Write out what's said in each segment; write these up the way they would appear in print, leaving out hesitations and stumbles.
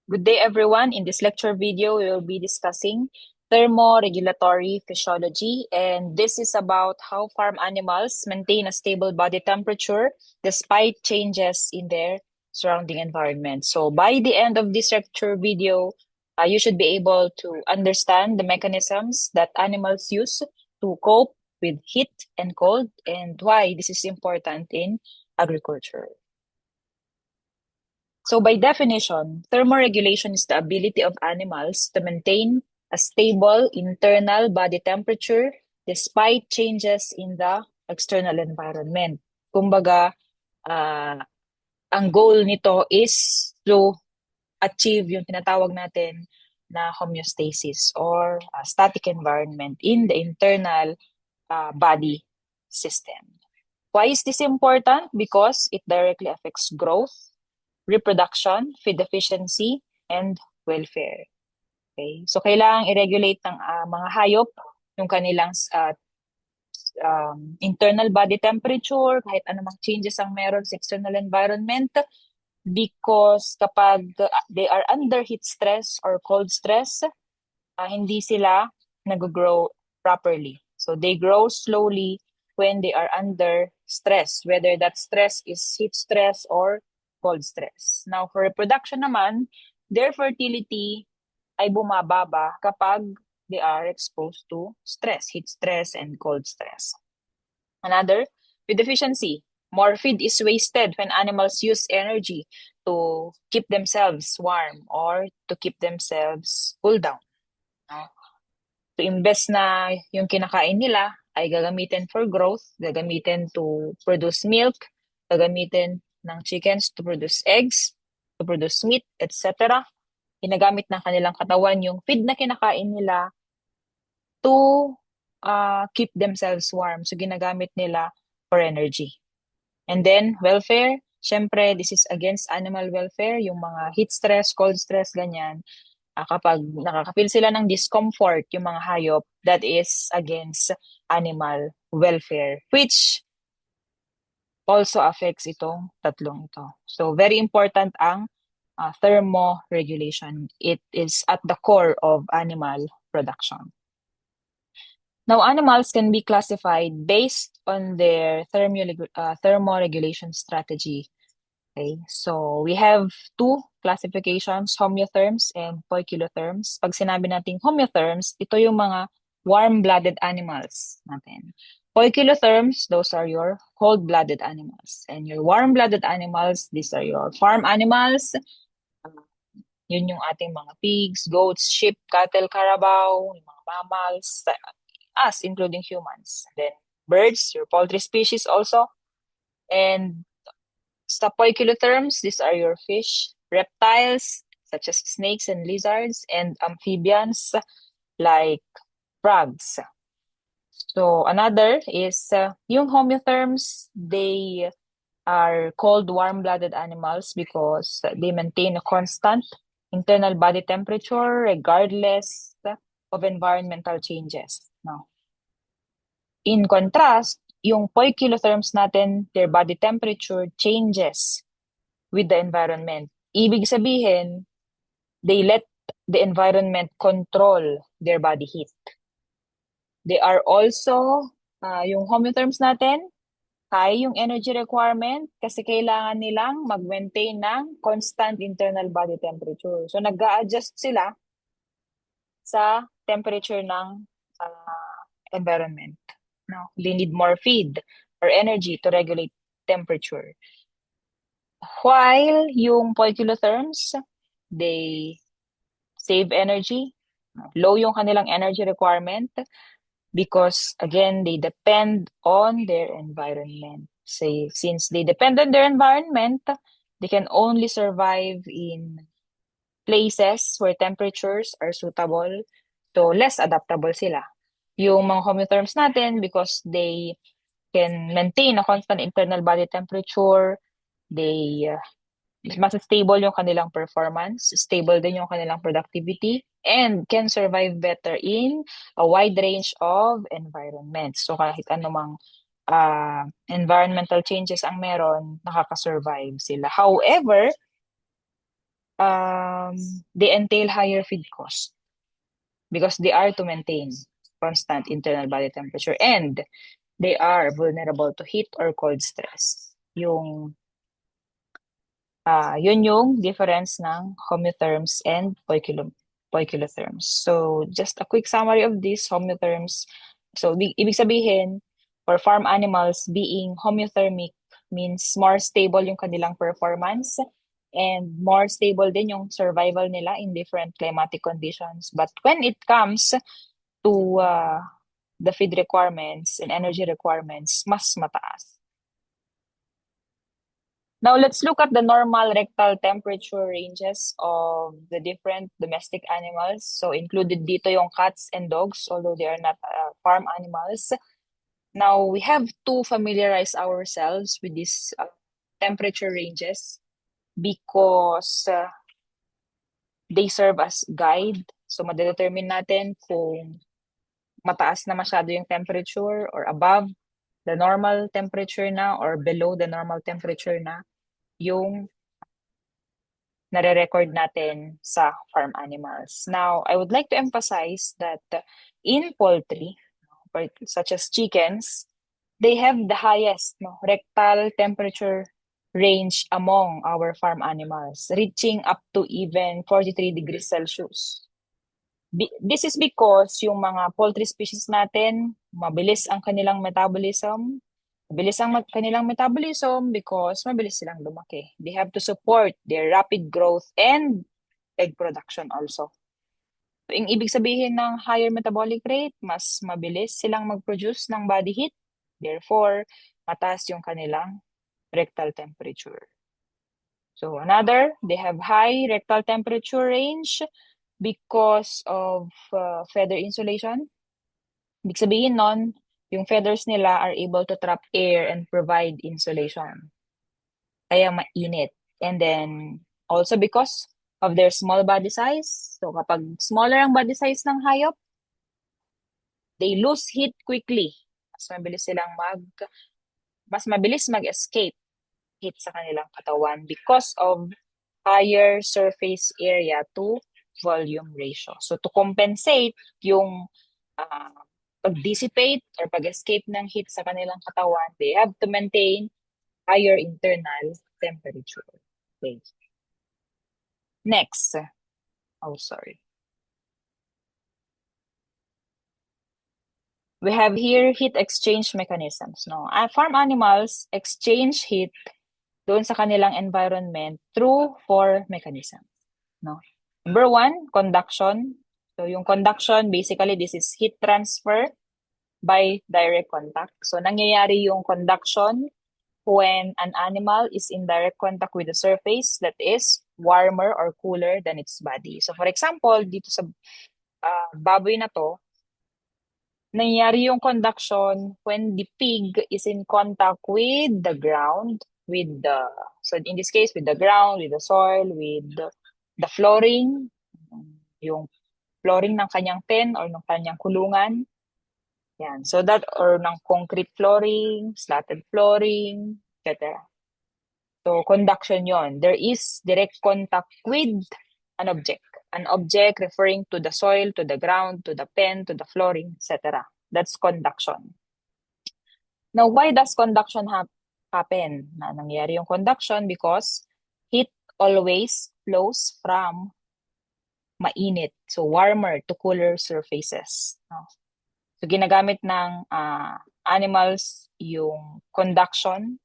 Good day, everyone. In this lecture video, we will be discussing thermoregulatory physiology, and this is about how farm animals maintain a stable body temperature despite changes in their surrounding environment. So by the end of this lecture video, you should be able to understand the mechanisms that animals use to cope with heat and cold and why this is important in agriculture. So by definition, thermoregulation is the ability of animals to maintain a stable internal body temperature despite changes in the external environment. Kumbaga, ah, ang goal nito is to achieve yung tinatawag natin na homeostasis or static environment in the internal body system. Why is this important? Because it directly affects growth, reproduction, feed efficiency, and welfare. Okay? So, kailangang i-regulate ng mga hayop yung kanilang internal body temperature, kahit anumang changes ang meron sa external environment, because kapag they are under heat stress or cold stress, hindi sila nag-grow properly. So, they grow slowly when they are under stress, whether that stress is heat stress or cold stress. Now, for reproduction naman, their fertility ay bumababa kapag they are exposed to stress, heat stress, and cold stress. Another, with efficiency. More feed is wasted when animals use energy to keep themselves warm or to keep themselves cool down. No? So, imbes na yung kinakain nila ay gagamitin for growth, gagamitin to produce milk, gagamitin ng chickens to produce eggs, to produce meat, etc. Ginagamit ng kanilang katawan yung feed na kinakain nila to keep themselves warm. So, ginagamit nila for energy. And then, welfare. Syempre, this is against animal welfare. Yung mga heat stress, cold stress, ganyan. Kapag nakaka-feel sila ng discomfort, yung mga hayop, that is against animal welfare, which also affects itong tatlong ito. So, very important ang thermoregulation. It is at the core of animal production. Now, animals can be classified based on their thermoregulation strategy. Okay, so we have two classifications, homeotherms and poikilotherms. Pag sinabi nating homeotherms, ito yung mga warm-blooded animals natin. Poikilotherms, those are your cold-blooded animals. And your warm-blooded animals, these are your farm animals. Yun yung ating mga pigs, goats, sheep, cattle, carabao, yung mga mammals, us, including humans. Then birds, your poultry species also. And sa poikilotherms, these are your fish, reptiles, such as snakes and lizards, and amphibians, like frogs. So another is yung homeotherms, they are called warm-blooded animals because they maintain a constant internal body temperature regardless of environmental changes. No? In contrast, yung poikilotherms natin, their body temperature changes with the environment. Ibig sabihin, they let the environment control their body heat. They are also, yung homeotherms natin, kaya yung energy requirement kasi kailangan nilang mag-maintain ng constant internal body temperature. So, nag-a-adjust sila sa temperature ng environment. No? They need more feed or energy to regulate temperature. While yung poikilotherms, they save energy. Low yung kanilang energy requirement because, again, they depend on their environment. Say, since they depend on their environment, they can only survive in places where temperatures are suitable. So, less adaptable sila. Yung mga homeotherms natin, because they can maintain a constant internal body temperature, they mas stable yung kanilang performance, stable din yung kanilang productivity, and can survive better in a wide range of environments. So kahit anumang environmental changes ang meron, nakaka-survive sila. However, they entail higher feed cost because they are to maintain constant internal body temperature and they are vulnerable to heat or cold stress. Yun yung difference ng homeotherms and poikilotherms. So, just a quick summary of this homeotherms. So, ibig sabihin, for farm animals, being homeothermic means more stable yung kanilang performance and more stable din yung survival nila in different climatic conditions. But when it comes to the feed requirements and energy requirements, mas mataas. Now, let's look at the normal rectal temperature ranges of the different domestic animals. So, included dito yung cats and dogs, although they are not farm animals. Now, we have to familiarize ourselves with these temperature ranges because they serve as guide. So, madedetermine natin kung mataas na masyado yung temperature or above the normal temperature na or below the normal temperature na yung nare-record natin sa farm animals. Now, I would like to emphasize that in poultry, such as chickens, they have the highest rectal temperature range among our farm animals, reaching up to even 43 degrees Celsius. This is because yung mga poultry species natin, mabilis ang kanilang metabolism. Mabilis ang kanilang metabolism because mabilis silang lumaki. They have to support their rapid growth and egg production also. So, yung ibig sabihin ng higher metabolic rate, mas mabilis silang mag-produce ng body heat. Therefore, mataas yung kanilang rectal temperature. So another, they have high rectal temperature range because of feather insulation. Ibig sabihin nun, yung feathers nila are able to trap air and provide insulation. Kaya mainit. And then, also because of their small body size. So kapag smaller ang body size ng hayop, they lose heat quickly. Mas mabilis mag-escape heat sa kanilang katawan because of higher surface area to volume ratio. So to compensate yung pag-dissipate or pag-escape ng heat sa kanilang katawan, they have to maintain higher internal temperature. Okay. Next. Oh, sorry. We have here heat exchange mechanisms. No? Farm animals exchange heat doon sa kanilang environment through 4 mechanisms. No? Number 1, conduction. So yung conduction, basically this is heat transfer by direct contact. So nangyayari yung conduction when an animal is in direct contact with a surface that is warmer or cooler than its body. So for example, dito sa baboy na to, nangyayari yung conduction when the pig is in contact with the ground, so in this case, with the ground, with the soil, with the flooring, yung flooring ng kanyang pen or ng kanyang kulungan. Yan. So that, or ng concrete flooring, slatted flooring, etc. So conduction yon. There is direct contact with an object. An object referring to the soil, to the ground, to the pen, to the flooring, etc. That's conduction. Now, why does conduction happen? Nangyari yung conduction because heat always flows from mainit, so warmer to cooler surfaces. So ginagamit ng animals yung conduction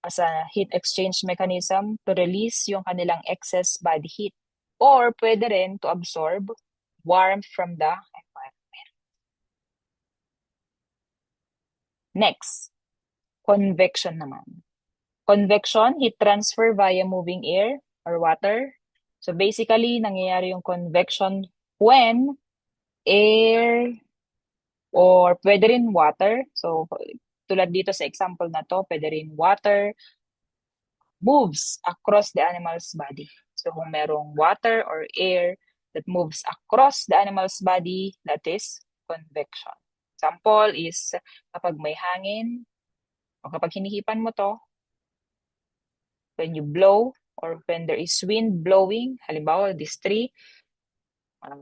as a heat exchange mechanism to release yung kanilang excess body heat or pwede rin to absorb warmth from the environment. Next, convection naman. Convection, heat transfer via moving air or water. So basically, nangyayari yung convection when air or pwede rin water. So tulad dito sa example na to, pwede rin water moves across the animal's body. So kung merong water or air that moves across the animal's body, that is convection. Example is kapag may hangin o kapag hinihipan mo to, when you blow or when there is wind blowing, halimbawa this tree,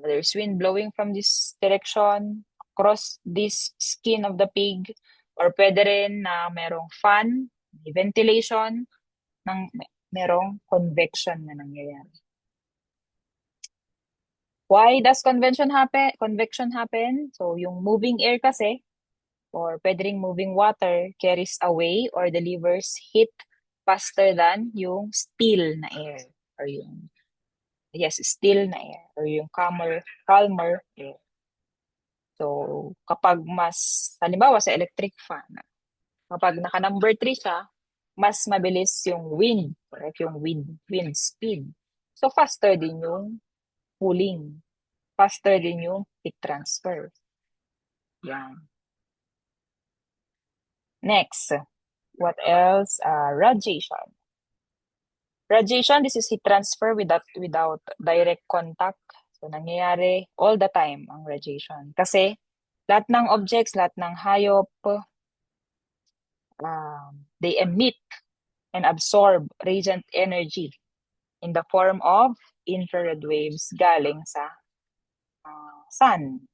there's wind blowing from this direction across this skin of the pig, or pwede rin na merong fan, may ventilation, merong convection na nangyayari. Why does convection happen? So yung moving air kasi, or pwede ring moving water, carries away or delivers heat faster than yung still na air, or yung still na air, or yung calmer air. So, kapag halimbawa sa electric fan, kapag naka number 3 siya, mas mabilis yung wind, correct? Yung wind speed. So, faster din yung cooling. Faster din yung heat transfer. Yan. Next, what else? Radiation. Radiation, this is heat transfer without direct contact. So, nangyayari all the time ang radiation. Kasi, lahat ng objects, lahat ng hayop, they emit and absorb radiant energy in the form of infrared waves galing sa sun.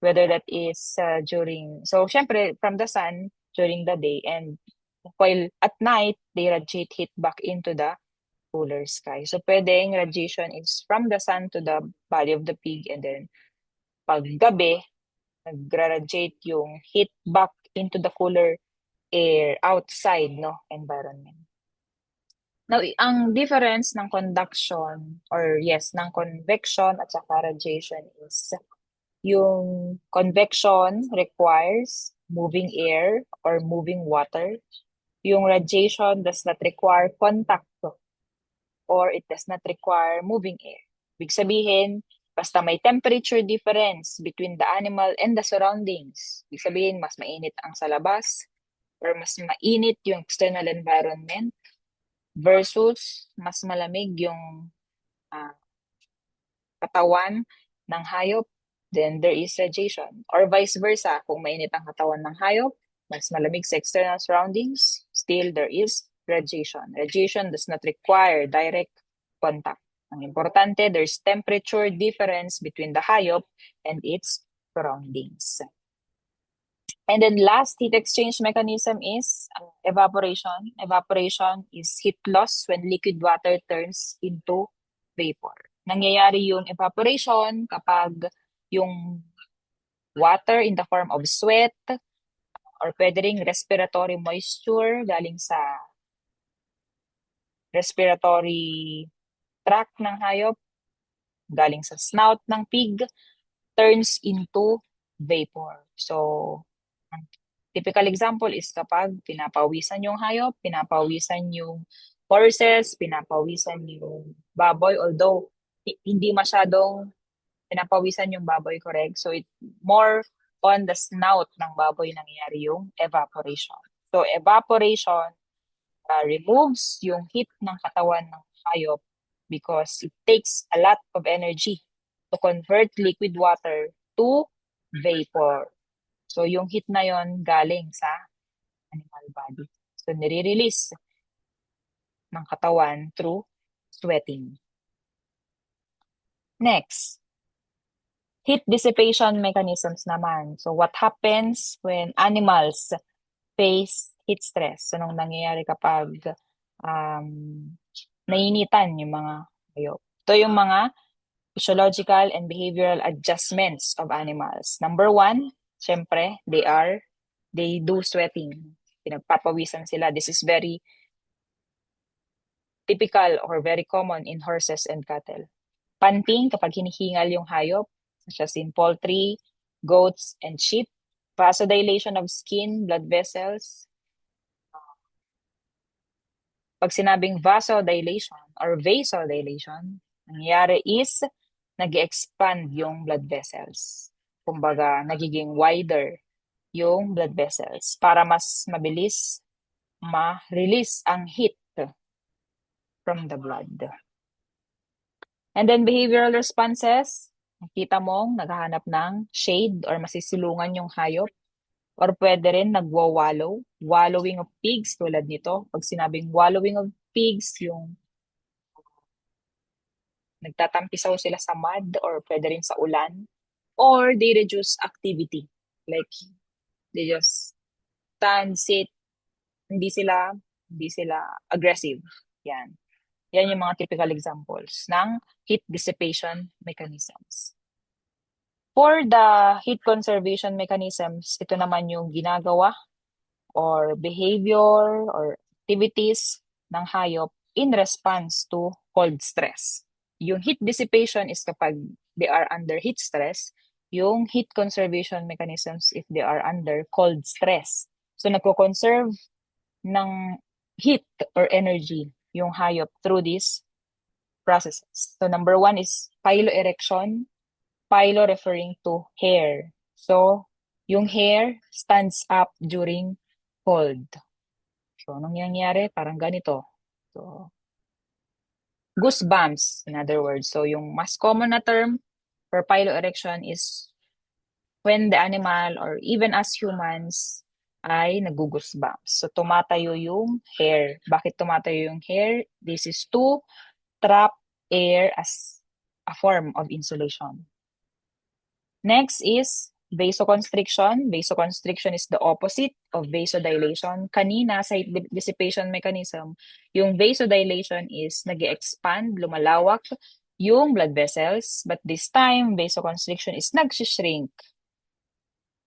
Whether that is syempre, from the sun during the day, and while at night, they radiate heat back into the cooler sky. So, pwedeng radiation is from the sun to the body of the pig, and then pag gabi, nag-radiate yung heat back into the cooler air outside, environment. Now, ang difference ng convection at saka radiation is yung convection requires moving air or moving water. Yung radiation does not require contact or it does not require moving air. Ibig sabihin, basta may temperature difference between the animal and the surroundings. Ibig sabihin, mas mainit ang sa labas or mas mainit yung external environment versus mas malamig yung katawan ng hayop, then there is radiation. Or vice versa, kung mainit ang katawan ng hayop, mas malamig sa external surroundings, still there is radiation. Radiation does not require direct contact. Ang importante, there's temperature difference between the hayop and its surroundings. And then last heat exchange mechanism is evaporation. Evaporation is heat loss when liquid water turns into vapor. Nangyayari yung evaporation kapag yung water in the form of sweat or pwede ring respiratory moisture galing sa respiratory tract ng hayop, galing sa snout ng pig, turns into vapor. So, typical example is kapag pinapawisan yung hayop, pinapawisan yung horses, pinapawisan yung baboy, although hindi masyadong pinapawisan yung baboy, correct? So, it more on the snout ng baboy nangyayari yung evaporation. So, evaporation removes yung heat ng katawan ng hayop because it takes a lot of energy to convert liquid water to vapor. So, yung heat na yon galing sa animal body. So, nire-release ng katawan through sweating. Next, heat dissipation mechanisms naman. So, what happens when animals face heat stress? So, nung nangyayari kapag nainitan yung mga hayop. Ito yung mga physiological and behavioral adjustments of animals. Number 1, syempre, they do sweating. Pinagpapawisan sila. This is very typical or very common in horses and cattle. Panting, kapag hinihingal yung hayop, such as in poultry, goats, and sheep. Vasodilation of skin, blood vessels. Pag sinabing vasodilation or vasodilation, nangyayari is nag-expand yung blood vessels. Kumbaga, nagiging wider yung blood vessels para mas mabilis ma-release ang heat from the blood. And then behavioral responses, nakita mong naghahanap ng shade or masisilungan yung hayop. Or pwede rin nagwawallow, wallowing of pigs tulad nito. Pag sinabing wallowing of pigs, yung nagtatampisaw sila sa mud or pwede rin sa ulan. Or they reduce activity. Like, they just stand, sit, hindi sila aggressive. Yan. Yan yung mga typical examples ng heat dissipation mechanisms. For the heat conservation mechanisms, ito naman yung ginagawa or behavior or activities ng hayop in response to cold stress. Yung heat dissipation is kapag they are under heat stress, yung heat conservation mechanisms if they are under cold stress. So nagko-conserve ng heat or energy yung hayop through these processes. So number one is piloerection. Pilo referring to hair. So yung hair stands up during cold. So anong nangyayari? Parang ganito. So goosebumps, in other words. So yung mas common na term for piloerection is when the animal or even as humans ay nagugusbumps. So tumatayo yung hair. Bakit tumatayo yung hair? This is to trap air as a form of insulation. Next is vasoconstriction. Vasoconstriction is the opposite of vasodilation. Kanina sa heat dissipation mechanism, yung vasodilation is nag-expand, lumalawak yung blood vessels. But this time, vasoconstriction is nag-shrink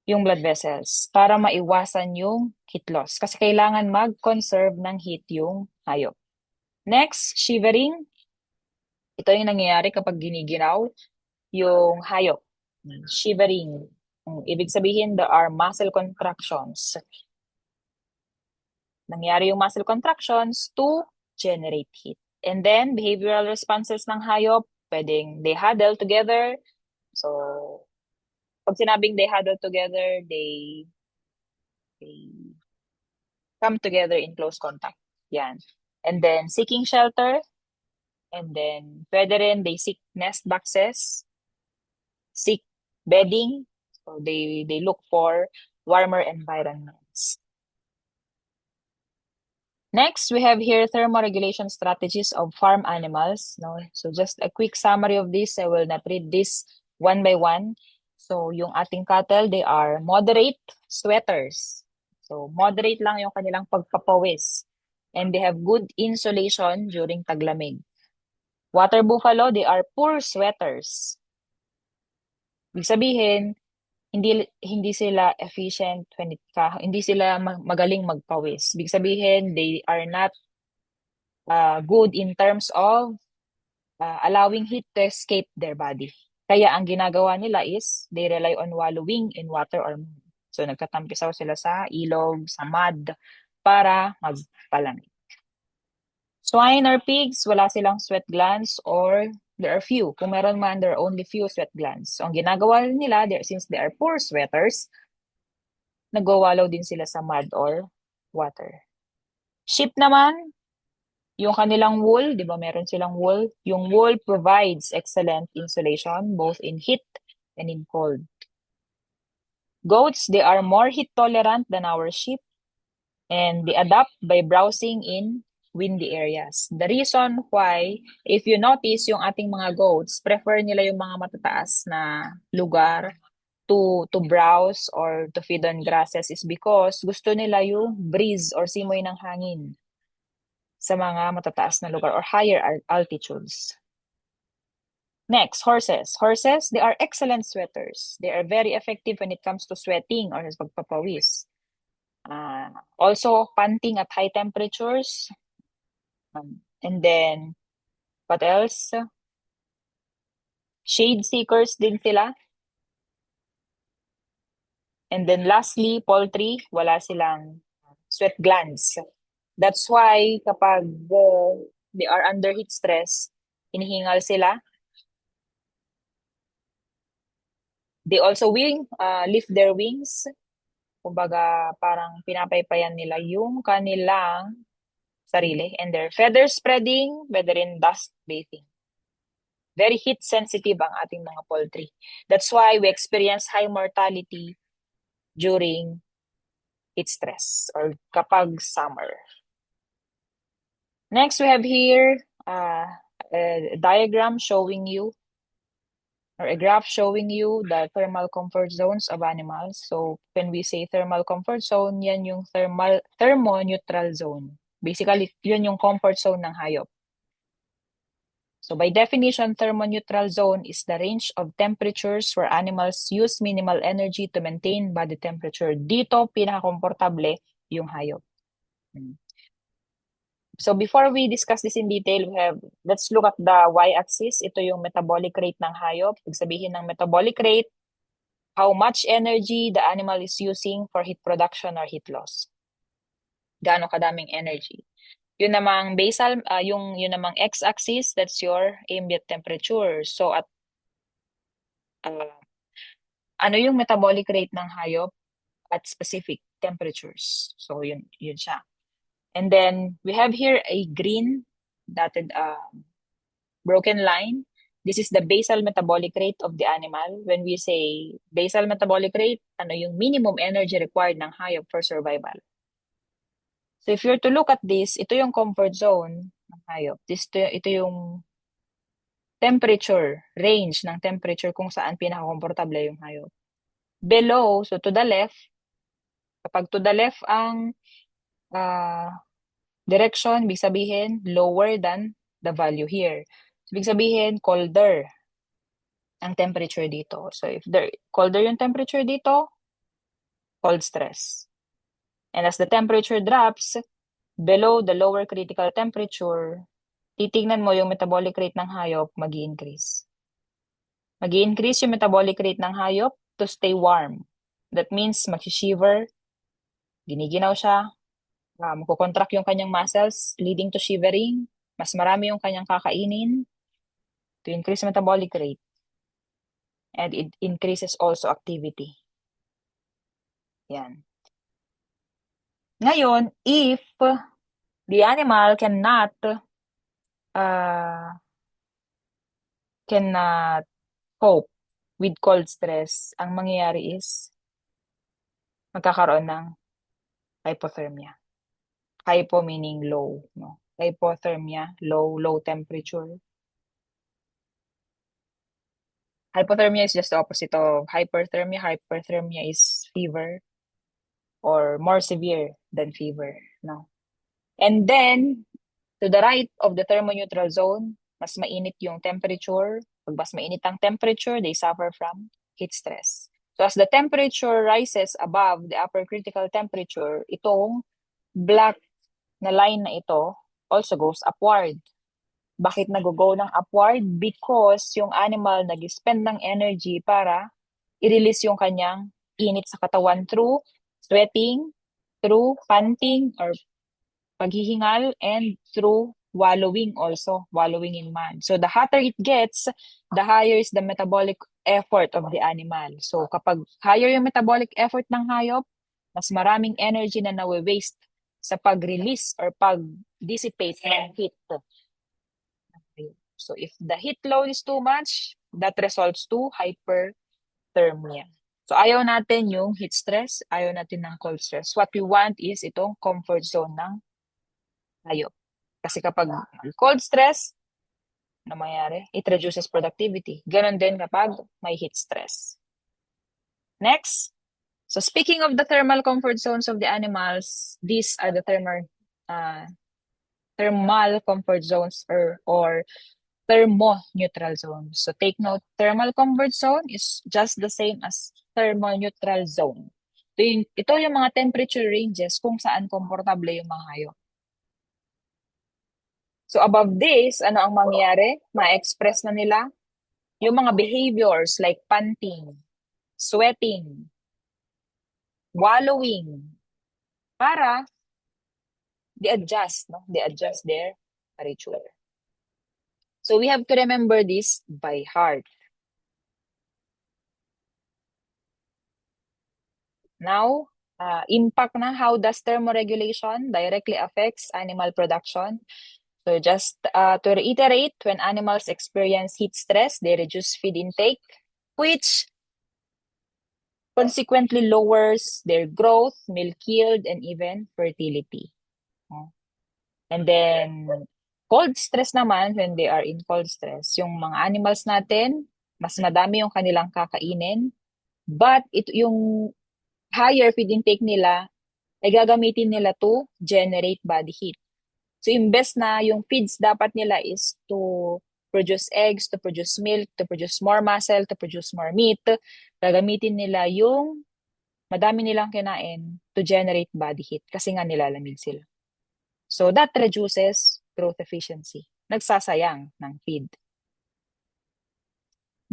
yung blood vessels para maiwasan yung heat loss. Kasi kailangan mag-conserve ng heat yung hayop. Next, shivering. Ito yung nangyayari kapag giniginaw yung hayop. Shivering. Ibig sabihin, there are muscle contractions. Nangyari yung muscle contractions to generate heat. And then, behavioral responses ng hayop, pwedeng they huddle together. So, pag sinabing they huddle together, they come together in close contact. Yan. And then, seeking shelter. And then, pwede rin, they seek nest boxes, seek bedding. So, they look for warmer environments. Next, we have here thermoregulation strategies of farm animals. No? So just a quick summary of this. I will not read this one by one. So yung ating cattle, they are moderate sweaters. So moderate lang yung kanilang pagpapawis. And they have good insulation during taglamig. Water buffalo, they are poor sweaters. Ibig sabihin, hindi sila efficient hindi sila magaling magpawis. Ibig sabihin, they are not good in terms of allowing heat to escape their body. Kaya ang ginagawa nila is they rely on wallowing in water or mud. So nagtatampisaw sila sa ilog, sa mud para magpalamig. Swine or pigs, wala silang sweat glands or there are few. Kung meron man, there are only few sweat glands. So ang ginagawa nila, since they are poor sweaters, nagwawalaw din sila sa mud or water. Sheep naman, yung kanilang wool, di ba meron silang wool? Yung wool provides excellent insulation both in heat and in cold. Goats, they are more heat tolerant than our sheep and they adapt by browsing in windy areas. The reason why, if you notice, yung ating mga goats, prefer nila yung mga matataas na lugar to browse or to feed on grasses is because gusto nila yung breeze or simoy ng hangin sa mga matataas na lugar or higher altitudes. Next, horses. Horses, they are excellent sweaters. They are very effective when it comes to sweating or pagpapawis. Also, panting at high temperatures. And then, what else? Shade seekers din sila. And then lastly, poultry, wala silang sweat glands. That's why kapag they are under heat stress, hinihingal sila. They also will lift their wings. Kumbaga, parang pinapaypayan nila yung kanilang sarili. And their feather spreading, whether in dust bathing. Very heat sensitive ang ating mga poultry. That's why we experience high mortality during heat stress or kapag summer. Next, we have here a diagram showing you, or a graph showing you the thermal comfort zones of animals. So when we say thermal comfort zone, yan yung thermoneutral zone. Basically, yun yung comfort zone ng hayop. So by definition, thermoneutral zone is the range of temperatures where animals use minimal energy to maintain body temperature. Dito, pinaka-komportable yung hayop. So before we discuss this in detail, let's look at the y-axis. Ito yung metabolic rate ng hayop. Ibig sabihin ng metabolic rate, how much energy the animal is using for heat production or heat loss. Gaano kadaming energy. Yun namang basal, yun namang x-axis, that's your ambient temperature. So at ano yung metabolic rate ng hayop at specific temperatures. So yun siya. And then we have here a green dotted broken line. This is the basal metabolic rate of the animal. When we say basal metabolic rate, ano yung minimum energy required ng hayop for survival. So if you're to look at this, ito yung comfort zone ng hayop. Ito yung temperature, range ng temperature kung saan pinaka-komportable yung hayop. Below, so to the left, kapag to the left ang direction, ibig sabihin lower than the value here. So, ibig sabihin colder ang temperature dito. So if colder yung temperature dito, cold stress. And as the temperature drops below the lower critical temperature, titignan mo yung metabolic rate ng hayop mag-i-increase. Mag-i-increase yung metabolic rate ng hayop to stay warm. That means mag-shiver, giniginaw siya, magko-contract yung kanyang muscles leading to shivering, mas marami yung kanyang kakainin to increase metabolic rate. And it increases also activity. Yan. Ngayon, if the animal cannot cope with cold stress, ang mangyayari is magkakaroon ng hypothermia. Hypo meaning low, no? Hypothermia, low temperature. Hypothermia is just the opposite of hyperthermia. Hyperthermia is fever or more severe than fever, no? And then, to the right of the thermoneutral zone, mas mainit yung temperature. Pag mas mainit ang temperature, they suffer from heat stress. So as the temperature rises above the upper critical temperature, itong black na line na ito also goes upward. Bakit nag-go ng upward? Because yung animal nag-spend ng energy para i-release yung kanyang init sa katawan through sweating, through panting or paghihingal, and through wallowing also, wallowing in mud. So the hotter it gets, the higher is the metabolic effort of the animal. So kapag higher yung metabolic effort ng hayop, mas maraming energy na nawe-waste sa pag-release or pag-dissipate ng heat. So if the heat load is too much, that results to hyperthermia. So ayaw natin yung heat stress, ayaw natin ng cold stress. What we want is itong comfort zone ng hayop. Kasi kapag cold stress, ano mangyayari? It reduces productivity. Ganon din kapag may heat stress. Next. So speaking of the thermal comfort zones of the animals, these are the thermal comfort zones or thermoneutral zones. So take note, thermal comfort zone is just the same as thermoneutral zone. Ito yung mga temperature ranges kung saan komportable yung mga hayop. So above this, ano ang mangyayari? Ma-express na nila yung mga behaviors like panting, sweating, wallowing, para they adjust their temperature. So we have to remember this by heart. Now, impact na, how does thermoregulation directly affects animal production? So just to reiterate, when animals experience heat stress, they reduce feed intake, which consequently lowers their growth, milk yield, and even fertility. And then, cold stress naman, when they are in cold stress, yung mga animals natin, mas madami yung kanilang kakainin, but yung higher feed intake nila ay gagamitin nila to generate body heat. So, imbes na yung feeds dapat nila is to produce eggs, to produce milk, to produce more muscle, to produce more meat, gagamitin nila yung madami nilang kinain to generate body heat kasi nga nilalamig sila. So, that reduces growth efficiency. Nagsasayang ng feed.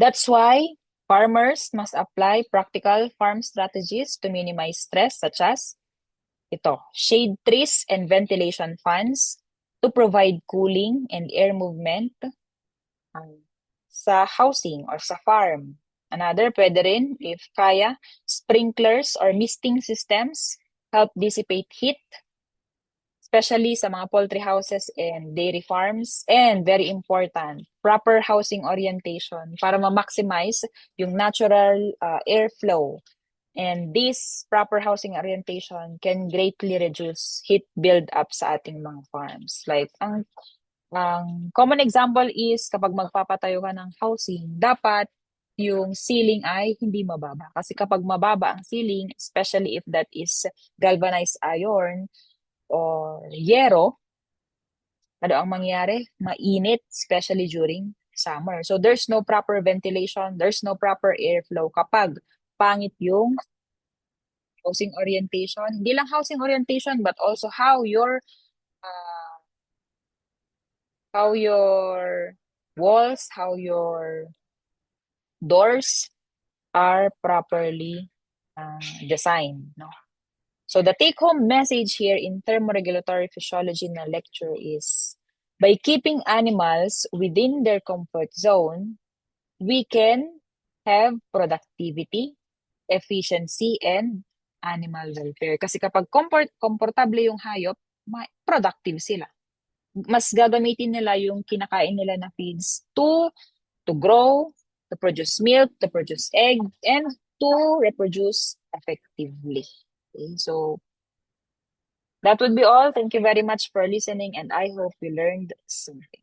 That's why farmers must apply practical farm strategies to minimize stress such as shade trees and ventilation fans to provide cooling and air movement sa housing or sa farm. Another, pwede rin, if kaya, sprinklers or misting systems help dissipate heat, especially sa mga poultry houses and dairy farms. And very important, proper housing orientation para ma-maximize yung natural airflow. And this proper housing orientation can greatly reduce heat build-up sa ating mga farms. Like, ang common example is kapag magpapatayo ka ng housing, dapat yung ceiling ay hindi mababa. Kasi kapag mababa ang ceiling, especially if that is galvanized iron or yero, ano ang mangyari? Mainit, especially during summer. So there's no proper ventilation, there's no proper airflow kapag pangit yung housing orientation. Hindi lang housing orientation, but also uh, how your walls, how your doors are properly designed. No? So the take-home message here in thermoregulatory physiology na lecture is, by keeping animals within their comfort zone, we can have productivity, efficiency, and animal welfare. Kasi kapag komportable yung hayop, productive sila. Mas gagamitin nila yung kinakain nila na feeds to grow, to produce milk, to produce egg, and to reproduce effectively. Okay, so that would be all. Thank you very much for listening, and I hope you learned something.